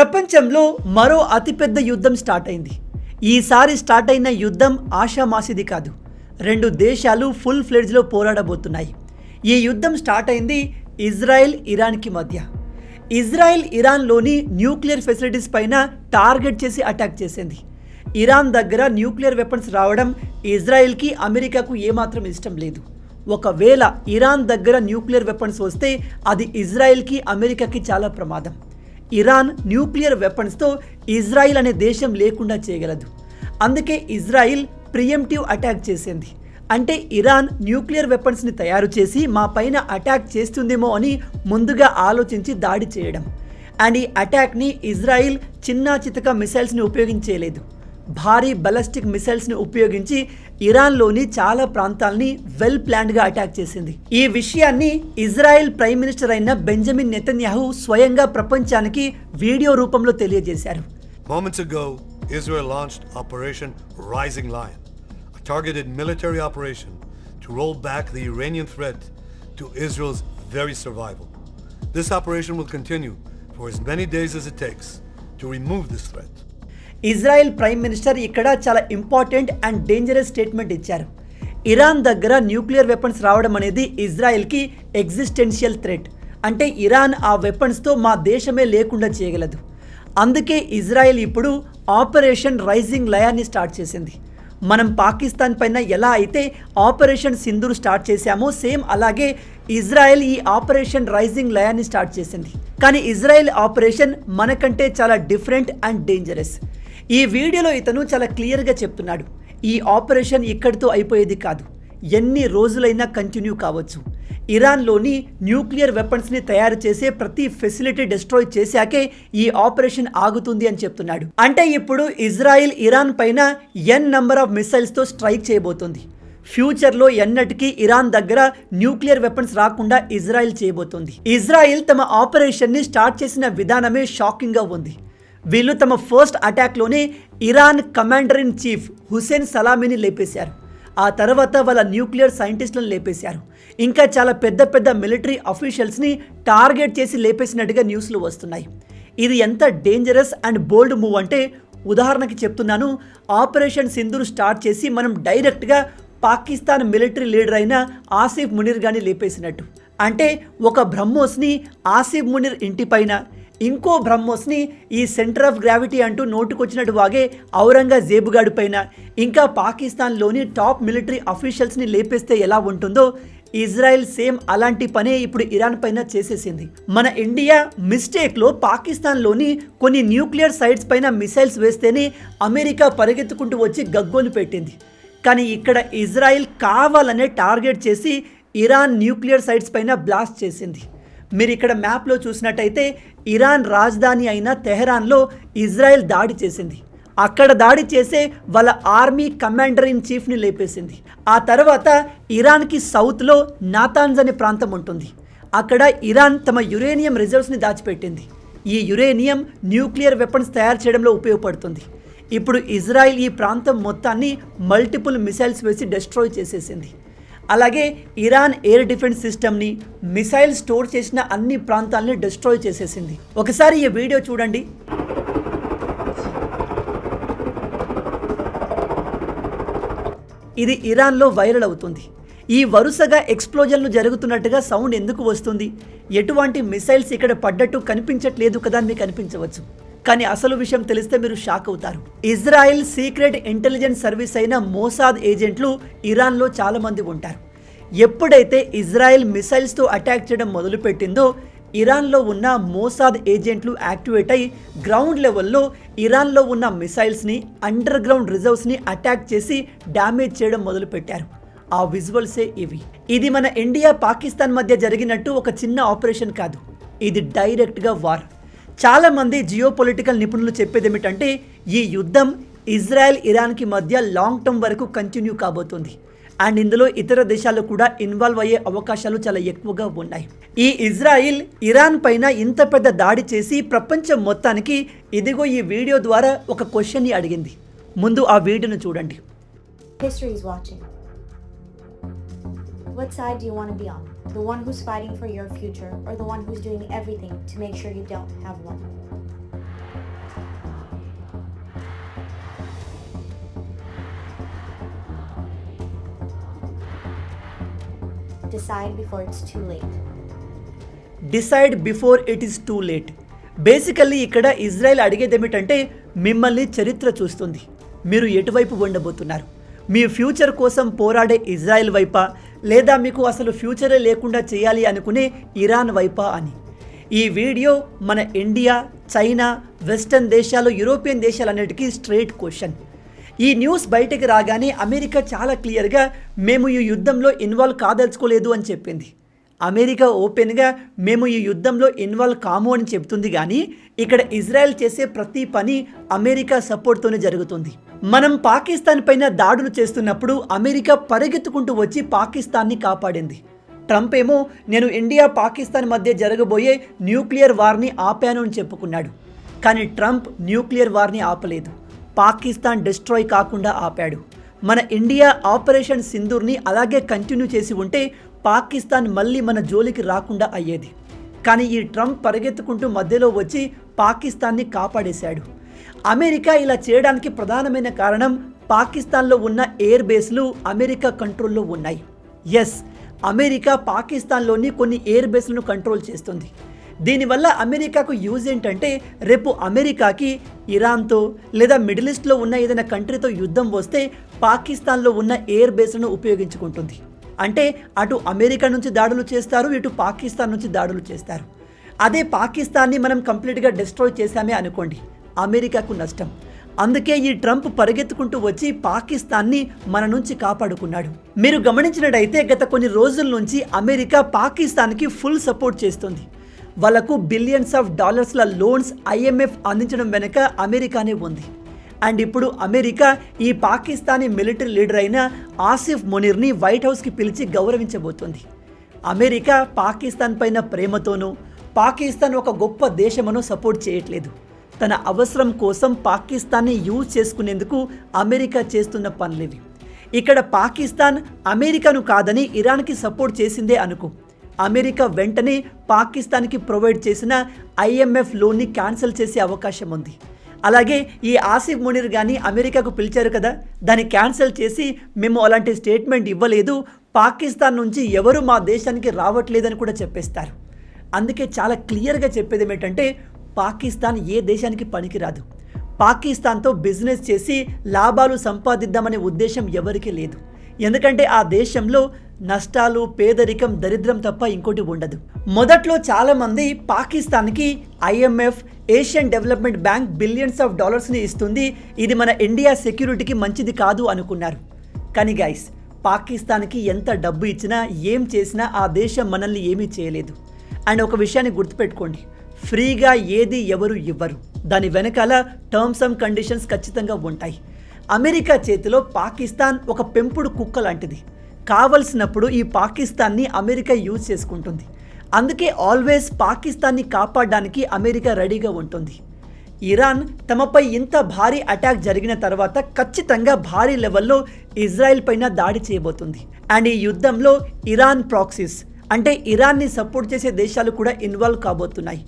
ప్రపంచంలో మరో అతిపెద్ద యుద్ధం స్టార్ట్ అయింది. ఈసారి స్టార్ట్ అయిన యుద్ధం ఆషామాసిది కాదు. రెండు దేశాలు ఫుల్ ఫ్లెడ్జ్లో పోరాడబోతున్నాయి. ఈ యుద్ధం స్టార్ట్ అయింది ఇజ్రాయెల్ ఇరాన్కి మధ్య. ఇజ్రాయెల్ ఇరాన్లోని న్యూక్లియర్ ఫెసిలిటీస్ పైన టార్గెట్ చేసి అటాక్ చేసింది. ఇరాన్ దగ్గర న్యూక్లియర్ వెపన్స్ రావడం ఇజ్రాయెల్కి అమెరికాకు ఏమాత్రం ఇష్టం లేదు. ఒకవేళ ఇరాన్ దగ్గర న్యూక్లియర్ వెపన్స్ వస్తే అది ఇజ్రాయెల్కి అమెరికాకి చాలా ప్రమాదం. ఇరాన్ న్యూక్లియర్ వెపన్స్తో ఇజ్రాయిల్ అనే దేశం లేకుండా చేయగలదు. అందుకే ఇజ్రాయిల్ ప్రియంప్టివ్ అటాక్ చేసింది. అంటే ఇరాన్ న్యూక్లియర్ వెపన్స్ని తయారు చేసి మా పైన అటాక్ చేస్తుందేమో అని ముందుగా ఆలోచించి దాడి చేయడం. అండ్ ఈ అటాక్ని ఇజ్రాయిల్ చిన్నా చితక మిసైల్స్ని ఉపయోగించేయలేదు. భారీ బలిస్టిక్ మిసైల్స్ని ఉపయోగించి ఇరాన్లోని చాలా ప్రాంతాలని వెల్ ప్లాన్డ్గా అటాక్ చేసింది. ఈ విషయాన్ని ఇజ్రాయెల్ ప్రైమ్ మినిస్టర్ అయిన బెంజమిన్ నెతన్యాహు స్వయంగా ప్రపంచానికి వీడియో రూపంలో తెలియజేశారు. Moments ago, Israel launched Operation Rising Lion, a targeted military operation to roll back the Iranian threat to Israel's very survival. This operation will continue for as many days as it takes to remove this threat. Israel prime minister ఇక్కడ చాలా important and dangerous statement ఇచ్చారు. Iran దగ్గర nuclear weapons రావడం అనేది ఇజ్రాయెల్కి existential threat. అంటే Iran ఆ వెపన్స్తో మా దేశమే లేకుండా చేయగలదు. అందుకే ఇజ్రాయెల్ ఇప్పుడు ఆపరేషన్ రైజింగ్ లయన్ని స్టార్ట్ చేసింది. మనం పాకిస్తాన్ పైన ఎలా అయితే ఆపరేషన్ సింధూర్ స్టార్ట్ చేశామో సేమ్ అలాగే ఇజ్రాయెల్ ఈ ఆపరేషన్ రైజింగ్ లయన్ని స్టార్ట్ చేసింది. కానీ ఇజ్రాయెల్ ఆపరేషన్ మనకంటే చాలా డిఫరెంట్ అండ్ డేంజరస్. ఈ వీడియోలో ఇతను చాలా క్లియర్గా చెప్తున్నాడు, ఈ ఆపరేషన్ ఇక్కడితో అయిపోయేది కాదు, ఎన్ని రోజులైనా కంటిన్యూ కావచ్చు. ఇరాన్లోని న్యూక్లియర్ వెపన్స్ని తయారు చేసే ప్రతి ఫెసిలిటీ డిస్ట్రాయ్ చేశాకే ఈ ఆపరేషన్ ఆగుతుంది అని చెప్తున్నాడు. అంటే ఇప్పుడు ఇజ్రాయిల్ ఇరాన్ పైన ఎన్ నంబర్ ఆఫ్ మిసైల్స్తో స్ట్రైక్ చేయబోతుంది. ఫ్యూచర్లో ఎన్నటికీ ఇరాన్ దగ్గర న్యూక్లియర్ వెపన్స్ రాకుండా ఇజ్రాయిల్ చేయబోతుంది. ఇజ్రాయిల్ తమ ఆపరేషన్ని స్టార్ట్ చేసిన విధానమే షాకింగ్గా ఉంది. వీళ్ళు తమ ఫస్ట్ అటాక్లోనే Iran commander in chief Hossein సలామీని లేపేశారు. ఆ తర్వాత వాళ్ళ న్యూక్లియర్ సైంటిస్టులను లేపేశారు. ఇంకా చాలా పెద్ద పెద్ద మిలిటరీ అఫీషియల్స్ని టార్గెట్ చేసి లేపేసినట్టుగా న్యూస్లు వస్తున్నాయి. ఇది ఎంత డేంజరస్ అండ్ బోల్డ్ మూవ్ అంటే, ఉదాహరణకి చెప్తున్నాను, ఆపరేషన్ సింధూర్ స్టార్ట్ చేసి మనం డైరెక్ట్గా పాకిస్తాన్ మిలిటరీ లీడర్ అయిన ఆసిఫ్ మునీర్ గారిని లేపేసినట్టు. అంటే ఒక బ్రహ్మోస్ని ఆసిఫ్ మునీర్ ఇంటిపైన, ఇంకో బ్రహ్మోస్ని ఈ సెంటర్ ఆఫ్ గ్రావిటీ అంటూ నోటుకొచ్చినట్టు వాగే ఔరంగజేబు గాడి పైన, ఇంకా పాకిస్తాన్లోని టాప్ మిలిటరీ అఫీషియల్స్ని లేపేస్తే ఎలా ఉంటుందో ఇజ్రాయెల్ సేమ్ అలాంటి పనే ఇప్పుడు ఇరాన్ పైన చేసేసింది. మన ఇండియా మిస్టేక్లో పాకిస్తాన్లోని కొన్ని న్యూక్లియర్ సైట్స్ పైన మిసైల్స్ వేస్తేనే అమెరికా పరిగెత్తుకుంటూ వచ్చి గగ్గోలు పెట్టింది. కానీ ఇక్కడ ఇజ్రాయెల్ కావాలనే టార్గెట్ చేసి ఇరాన్ న్యూక్లియర్ సైట్స్ పైన బ్లాస్ట్ చేసింది. మీరు ఇక్కడ మ్యాప్లో చూసినట్టయితే ఇరాన్ రాజధాని అయిన తెహరాన్లో ఇజ్రాయెల్ దాడి చేసింది. అక్కడ దాడి చేసే వాళ్ళ ఆర్మీ కమాండర్ ఇన్ చీఫ్ని లేపేసింది. ఆ తర్వాత ఇరాన్కి సౌత్లో నాతాన్స్ అనే ప్రాంతం ఉంటుంది. అక్కడ ఇరాన్ తమ యురేనియం రిజర్వ్స్ని దాచిపెట్టింది. ఈ యురేనియం న్యూక్లియర్ వెపన్స్ తయారు చేయడంలో ఉపయోగపడుతుంది. ఇప్పుడు ఇజ్రాయెల్ ఈ ప్రాంతం మొత్తాన్ని మల్టిపుల్ మిసైల్స్ వేసి డిస్ట్రాయ్ చేసేసింది. అలాగే ఇరాన్ ఎయిర్ డిఫెన్స్ సిస్టమ్ని, మిసైల్ స్టోర్ చేసిన అన్ని ప్రాంతాలని డిస్ట్రాయ్ చేసేసింది. ఒకసారి ఈ వీడియో చూడండి. ఇది ఇరాన్లో వైరల్ అవుతుంది. ఈ వరుసగా ఎక్స్ప్లోజన్లు జరుగుతున్నట్టుగా సౌండ్ ఎందుకు వస్తుంది? ఎటువంటి మిసైల్స్ ఇక్కడ పడ్డట్టు కనిపించట్లేదు కదా అని మీకు అనిపించవచ్చు. కానీ అసలు విషయం తెలిస్తే మీరు షాక్ అవుతారు. ఇజ్రాయెల్ సీక్రెట్ ఇంటెలిజెన్స్ సర్వీస్ అయిన మోసాద్ ఏజెంట్లు ఇరాన్లో చాలామంది ఉంటారు. ఎప్పుడైతే ఇజ్రాయెల్ మిసైల్స్తో అటాక్ చేయడం మొదలుపెట్టిందో ఇరాన్లో ఉన్న మోసాద్ ఏజెంట్లు యాక్టివేట్ అయి గ్రౌండ్ లెవెల్లో ఇరాన్లో ఉన్న మిసైల్స్ని, అండర్ గ్రౌండ్ రిజర్వ్స్ని అటాక్ చేసి డ్యామేజ్ చేయడం మొదలుపెట్టారు. ఆ విజువల్సే ఇవి. ఇది మన ఇండియా పాకిస్తాన్ మధ్య జరిగినట్టు ఒక చిన్న ఆపరేషన్ కాదు, ఇది డైరెక్ట్గా వార్. చాలామంది జియో పొలిటికల్ నిపుణులు చెప్పేది ఏమిటంటే, ఈ యుద్ధం ఇజ్రాయెల్ ఇరాన్కి మధ్య లాంగ్ టర్మ్ వరకు కంటిన్యూ కాబోతుంది. అండ్ ఇందులో ఇతర దేశాలు కూడా ఇన్వాల్వ్ అయ్యే అవకాశాలు చాలా ఎక్కువగా ఉన్నాయి. ఈ ఇజ్రాయిల్ ఇరాన్ పైన ఇంత పెద్ద దాడి చేసి ప్రపంచం మొత్తానికి ఇదిగో ఈ వీడియో ద్వారా ఒక క్వశ్చన్ని అడిగింది. ముందు ఆ వీడియోను చూడండి. What side do you want to be on? The one who's fighting for your future, or the one who's doing everything to make sure you don't have one? Decide before it's too late. Decide before it is too late. Basically ఇక్కడ Israel అడిగేది ఏమిటంటే మిమ్మల్ని చరిత్ర చూస్తుంది, మీరు ఎటువైపు ఉండబోతున్నారు. మీ future కోసం పోరాడే ఇజ్రాయెల్ వైపా, లేదా మీకు అసలు ఫ్యూచరే లేకుండా చేయాలి అనుకునే ఇరాన్ వైపా అని. ఈ వీడియో మన ఇండియా, చైనా, వెస్టర్న్ దేశాలు, యూరోపియన్ దేశాలన్నిటికీ స్ట్రైట్ క్వశ్చన్. ఈ న్యూస్ బయటకు రాగానే అమెరికా చాలా క్లియర్గా మేము ఈ యుద్ధంలో ఇన్వాల్వ్ కాదలుచుకోలేదు అని చెప్పింది. అమెరికా ఓపెన్గా మేము ఈ యుద్ధంలో ఇన్వాల్వ్ కాము అని చెప్తుంది, కానీ ఇక్కడ ఇజ్రాయెల్ చేసే ప్రతి పని అమెరికా సపోర్ట్తోనే జరుగుతుంది. మనం పాకిస్తాన్ పైన దాడులు చేస్తున్నప్పుడు అమెరికా పరిగెత్తుకుంటూ వచ్చి పాకిస్తాన్ని కాపాడింది. ట్రంప్ ఏమో నేను ఇండియా పాకిస్తాన్ మధ్య జరగబోయే న్యూక్లియర్ వార్ని ఆపాను అని చెప్పుకున్నాడు. కానీ ట్రంప్ న్యూక్లియర్ వార్ని ఆపలేదు, పాకిస్తాన్ డిస్ట్రాయ్ కాకుండా ఆపాడు. మన ఇండియా ఆపరేషన్ సింధూర్ని అలాగే కంటిన్యూ చేసి ఉంటే పాకిస్తాన్ మళ్ళీ మన జోలికి రాకుండా అయ్యేది. కానీ ఈ ట్రంప్ పరిగెత్తుకుంటూ మధ్యలో వచ్చి పాకిస్తాన్ని కాపాడేశాడు. అమెరికా ఇలా చేయడానికి ప్రధానమైన కారణం పాకిస్తాన్లో ఉన్న ఎయిర్ బేస్లు అమెరికా కంట్రోల్లో ఉన్నాయి. ఎస్, అమెరికా పాకిస్తాన్లోని కొన్ని ఎయిర్ బేస్లను కంట్రోల్ చేస్తుంది. దీనివల్ల అమెరికాకు యూజ్ ఏంటంటే రేపు అమెరికాకి ఇరాన్తో లేదా మిడిల్ ఈస్ట్లో ఉన్న ఏదైనా కంట్రీతో యుద్ధం వస్తే పాకిస్తాన్లో ఉన్న ఎయిర్ బేస్లను ఉపయోగించుకుంటుంది. అంటే అటు అమెరికా నుంచి దాడులు చేస్తారు, ఇటు పాకిస్తాన్ నుంచి దాడులు చేస్తారు. అదే పాకిస్తాన్ని మనం కంప్లీట్గా డిస్ట్రాయ్ చేశామే అనుకోండి, అమెరికాకు నష్టం. అందుకే ఈ ట్రంప్ పరిగెత్తుకుంటూ వచ్చి పాకిస్తాన్ని మన నుంచి కాపాడుకున్నాడు. మీరు గమనించినట్టయితే గత కొన్ని రోజుల నుంచి అమెరికా పాకిస్తాన్కి ఫుల్ సపోర్ట్ చేస్తుంది. వాళ్ళకు బిలియన్స్ ఆఫ్ డాలర్స్ల లోన్స్ IMF అందించడం వెనుక అమెరికానే ఉంది. అండ్ ఇప్పుడు అమెరికా ఈ పాకిస్తానీ మిలిటరీ లీడర్ అయిన ఆసిఫ్ మునీర్ని వైట్ హౌస్కి పిలిచి గౌరవించబోతుంది. అమెరికా పాకిస్తాన్ పైన ప్రేమతోనూ పాకిస్తాన్ ఒక గొప్ప దేశమనో సపోర్ట్ చేయట్లేదు. తన అవసరం కోసం పాకిస్తాన్ని యూజ్ చేసుకునేందుకు అమెరికా చేస్తున్న పనులేవి. ఇక్కడ పాకిస్తాన్ అమెరికాను కాదని ఇరాన్కి సపోర్ట్ చేసిందే అనుకో, అమెరికా వెంటనే పాకిస్తాన్కి ప్రొవైడ్ చేసిన IMF లోన్ని క్యాన్సిల్ చేసే అవకాశం ఉంది. అలాగే ఈ ఆసిఫ్ మునీర్ కానీ అమెరికాకు పిలిచారు కదా, దాన్ని క్యాన్సిల్ చేసి మేము అలాంటి స్టేట్మెంట్ ఇవ్వలేదు, పాకిస్తాన్ నుంచి ఎవరు మా దేశానికి రావట్లేదని కూడా చెప్పేస్తారు. అందుకే చాలా క్లియర్గా చెప్పేది ఏమిటంటే పాకిస్తాన్ ఏ దేశానికి పనికిరాదు. పాకిస్తాన్తో బిజినెస్ చేసి లాభాలు సంపాదిద్దామనే ఉద్దేశం ఎవరికీ లేదు. ఎందుకంటే ఆ దేశంలో నష్టాలు, పేదరికం, దరిద్రం తప్ప ఇంకోటి ఉండదు. మొదట్లో చాలామంది పాకిస్తాన్కి IMF, Asian development bank billions of డాలర్స్ని ఇస్తుంది, ఇది మన ఇండియా సెక్యూరిటీకి మంచిది కాదు అనుకున్నారు. కానీ గైస్, పాకిస్తాన్కి ఎంత డబ్బు ఇచ్చినా ఏం చేసినా ఆ దేశం మనల్ని ఏమీ చేయలేదు. అండ్ ఒక విషయాన్ని గుర్తుపెట్టుకోండి, ఫ్రీగా ఏది ఎవరు ఇవ్వరు, దాని వెనకాల టర్మ్స్ అండ్ కండిషన్స్ ఖచ్చితంగా ఉంటాయి. అమెరికా చేతిలో పాకిస్తాన్ ఒక పెంపుడు కుక్క లాంటిది. కావలసినప్పుడు ఈ పాకిస్తాన్ని అమెరికా యూజ్ చేసుకుంటుంది. అందుకే ఆల్వేస్ పాకిస్తాన్ని కాపాడడానికి అమెరికా రెడీగా ఉంటుంది. ఇరాన్ తమపై ఇంత భారీ అటాక్ జరిగిన తర్వాత ఖచ్చితంగా భారీ లెవెల్లో ఇజ్రాయెల్ పైన దాడి చేయబోతుంది. అండ్ ఈ యుద్ధంలో ఇరాన్ ప్రాక్సీస్ అంటే ఇరాన్ని సపోర్ట్ చేసే దేశాలు కూడా ఇన్వాల్వ్ కాబోతున్నాయి.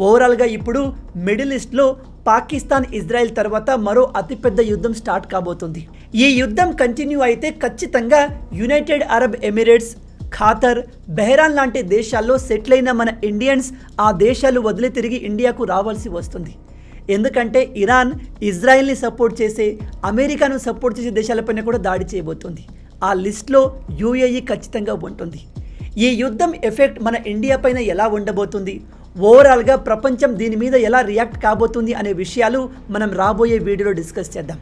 ఓవరాల్గా ఇప్పుడు మిడిల్ ఈస్ట్లో పాకిస్తాన్, ఇజ్రాయెల్ తర్వాత మరో అతిపెద్ద యుద్ధం స్టార్ట్ కాబోతుంది. ఈ యుద్ధం కంటిన్యూ అయితే ఖచ్చితంగా యునైటెడ్ అరబ్ ఎమిరేట్స్, ఖాతర్, బెహ్రాన్ లాంటి దేశాల్లో సెటిల్ అయిన మన ఇండియన్స్ ఆ దేశాలు వదిలి తిరిగి ఇండియాకు రావాల్సి వస్తుంది. ఎందుకంటే ఇరాన్ ఇజ్రాయెల్ని సపోర్ట్ చేసే, అమెరికాను సపోర్ట్ చేసే దేశాలపైన కూడా దాడి చేయబోతుంది. ఆ లిస్ట్లో UAE ఖచ్చితంగా ఉంటుంది. ఈ యుద్ధం ఎఫెక్ట్ మన ఇండియా పైన ఎలా ఉండబోతుంది, ఓవరాల్గా ప్రపంచం దీని మీద ఎలా రియాక్ట్ కాబోతుంది అనే విషయాలు మనం రాబోయే వీడియోలో డిస్కస్ చేద్దాం.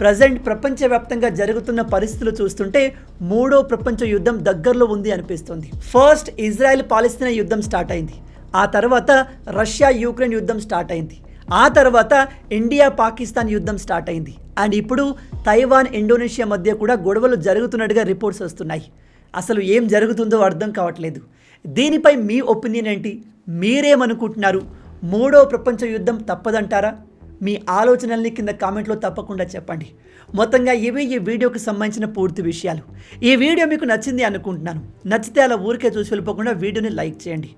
ప్రజెంట్ ప్రపంచవ్యాప్తంగా జరుగుతున్న పరిస్థితులు చూస్తుంటే మూడో ప్రపంచ యుద్ధం దగ్గరలో ఉంది అనిపిస్తుంది. ఫస్ట్ ఇజ్రాయెల్ పాలస్తీనా యుద్ధం స్టార్ట్ అయింది, ఆ తర్వాత రష్యా యుక్రెయిన్ యుద్ధం స్టార్ట్ అయింది, ఆ తర్వాత ఇండియా పాకిస్తాన్ యుద్ధం స్టార్ట్ అయింది. అండ్ ఇప్పుడు తైవాన్, ఇండోనేషియా మధ్య కూడా గొడవలు జరుగుతున్నట్టుగా రిపోర్ట్స్ వస్తున్నాయి. అసలు ఏం జరుగుతుందో అర్థం కావట్లేదు. దీనిపై మీ ఒపీనియన్ ఏంటి? మీరేమనుకుంటున్నారు? మూడో ప్రపంచ యుద్ధం తప్పదంటారా? మీ ఆలోచనల్ని కింద కామెంట్లో తప్పకుండా చెప్పండి. మొత్తంగా ఇవి ఈ వీడియోకి సంబంధించిన పూర్తి విషయాలు. ఈ వీడియో మీకు నచ్చింది అనుకుంటున్నాను. నచ్చితే అలా ఊరికే చూసి వెళ్ళిపోకుండా వీడియోని లైక్ చేయండి.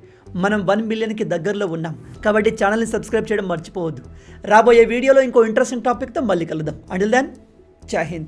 మనం 1 మిలియన్కి దగ్గరలో ఉన్నాం కాబట్టి ఛానల్ని సబ్స్క్రైబ్ చేయడం మర్చిపోవద్దు. రాబోయే వీడియోలో ఇంకో ఇంట్రెస్టింగ్ టాపిక్తో మళ్ళీ కలుద్దాం. అంటిల్ దెన్, జై హింద్.